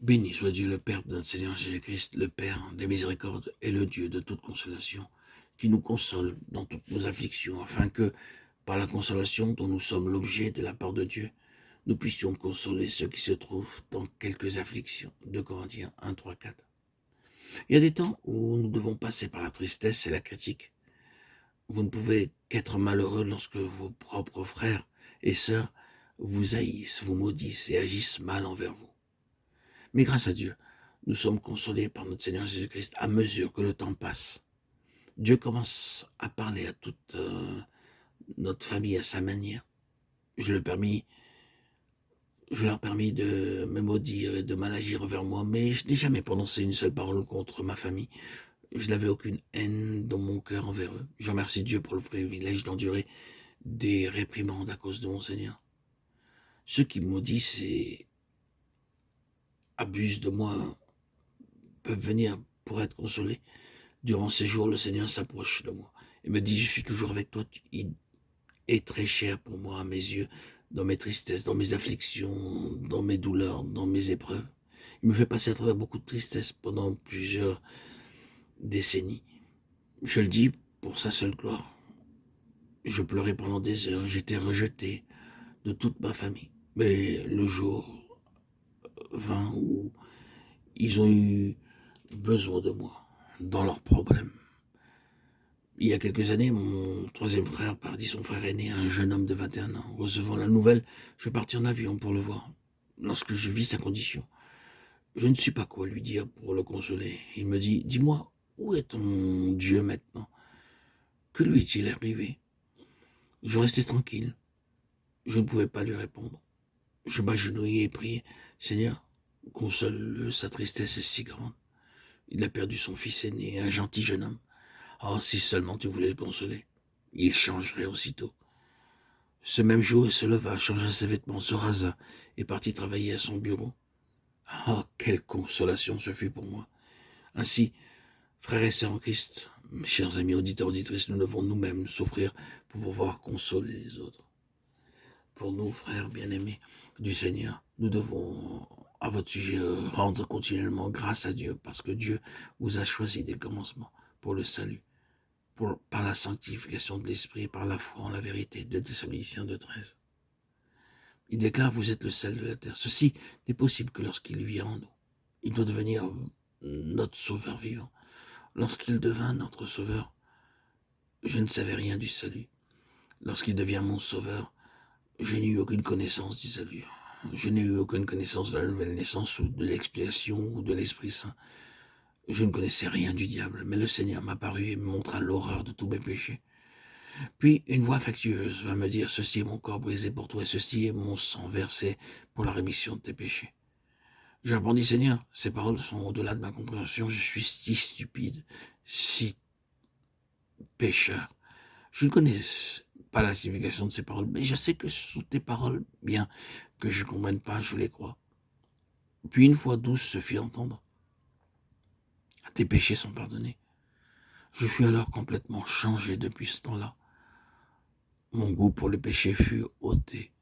Béni soit Dieu le Père de notre Seigneur Jésus-Christ, le Père des miséricordes et le Dieu de toute consolation, qui nous console dans toutes nos afflictions, afin que, par la consolation dont nous sommes l'objet de la part de Dieu, nous puissions consoler ceux qui se trouvent dans quelques afflictions. 2 Corinthiens 1, 3, 4. Il y a des temps où nous devons passer par la tristesse et la critique. Vous ne pouvez qu'être malheureux lorsque vos propres frères et sœurs vous haïssent, vous maudissent et agissent mal envers vous. Mais grâce à Dieu, nous sommes consolés par notre Seigneur Jésus-Christ à mesure que le temps passe. Dieu commence à parler à toute notre famille à sa manière. Je leur permis de me maudire et de mal agir envers moi, mais je n'ai jamais prononcé une seule parole contre ma famille. Je n'avais aucune haine dans mon cœur envers eux. Je remercie Dieu pour le privilège d'endurer des réprimandes à cause de mon Seigneur. Ceux qui maudissent et abusent de moi peuvent venir pour être consolés. Durant ces jours, le Seigneur s'approche de moi et me dit, je suis toujours avec toi. Il est très cher pour moi à mes yeux, dans mes tristesses, dans mes afflictions, dans mes douleurs, dans mes épreuves. Il me fait passer à travers beaucoup de tristesse pendant plusieurs décennies. Je le dis pour sa seule gloire. Je pleurais pendant des heures, j'étais rejeté de toute ma famille. Mais le jour vint où ils ont eu besoin de moi, dans leurs problèmes. Il y a quelques années, mon troisième frère perdit son frère aîné, un jeune homme de 21 ans. Recevant la nouvelle, je partis en avion pour le voir. Lorsque je vis sa condition, je ne sais pas quoi lui dire pour le consoler. Il me dit, dis-moi, où est ton Dieu maintenant? Que lui est-il arrivé? Je restais tranquille. Je ne pouvais pas lui répondre. Je m'agenouillais et priais, Seigneur, console-le, sa tristesse est si grande. Il a perdu son fils aîné, un gentil jeune homme. Oh, si seulement tu voulais le consoler. Il changerait aussitôt. Ce même jour, il se leva, changea ses vêtements, se rasa et partit travailler à son bureau. Oh, quelle consolation ce fut pour moi. Ainsi, frères et sœurs en Christ, mes chers amis auditeurs, auditrices, nous devons nous-mêmes souffrir pour pouvoir consoler les autres. Pour nous, frères bien-aimés du Seigneur, nous devons, à votre sujet, rendre continuellement grâce à Dieu, parce que Dieu vous a choisi dès le commencement pour le salut, par la sanctification de l'Esprit, par la foi en la vérité. 2 Thessaloniciens 2,13. Il déclare, vous êtes le sel de la terre. Ceci n'est possible que lorsqu'il vient en nous. Il doit devenir notre sauveur vivant. Lorsqu'il devint notre sauveur, je ne savais rien du salut. Lorsqu'il devient mon sauveur, je n'ai eu aucune connaissance du salut. Je n'ai eu aucune connaissance de la nouvelle naissance ou de l'expiation ou de l'Esprit Saint. Je ne connaissais rien du diable, mais le Seigneur m'apparut et me montra l'horreur de tous mes péchés. Puis une voix affectueuse va me dire, ceci est mon corps brisé pour toi et ceci est mon sang versé pour la rémission de tes péchés. Je répondis, Seigneur, ces paroles sont au-delà de ma compréhension, je suis si stupide, si pécheur. Je ne connais pas la signification de ces paroles, mais je sais que ce sont tes paroles, bien que je ne comprenne pas, je les crois. Puis une voix douce se fit entendre. Tes péchés sont pardonnés. Je fus alors complètement changé depuis ce temps-là. Mon goût pour le péché fut ôté.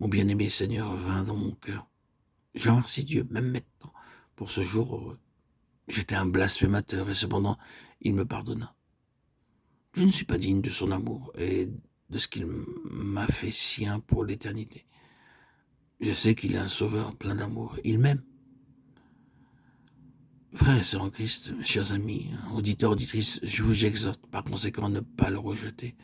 Mon bien-aimé Seigneur vint dans mon cœur. Je remercie Dieu, même maintenant, pour ce jour heureux. J'étais un blasphémateur et cependant, il me pardonna. Je ne suis pas digne de son amour et de ce qu'il m'a fait sien pour l'éternité. Je sais qu'il est un sauveur plein d'amour. Il m'aime. Frères et sœurs en Christ, chers amis, auditeurs, auditrices, je vous exhorte par conséquent à ne pas le rejeter.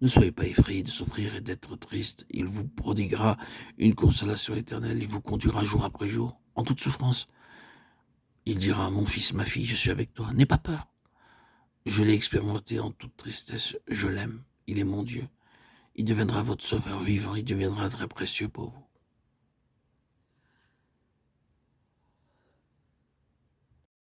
Ne soyez pas effrayés de souffrir et d'être triste. Il vous prodiguera une consolation éternelle. Il vous conduira jour après jour, en toute souffrance. Il dira, mon fils, ma fille, je suis avec toi. N'aie pas peur. Je l'ai expérimenté en toute tristesse. Je l'aime. Il est mon Dieu. Il deviendra votre sauveur vivant. Il deviendra très précieux pour vous.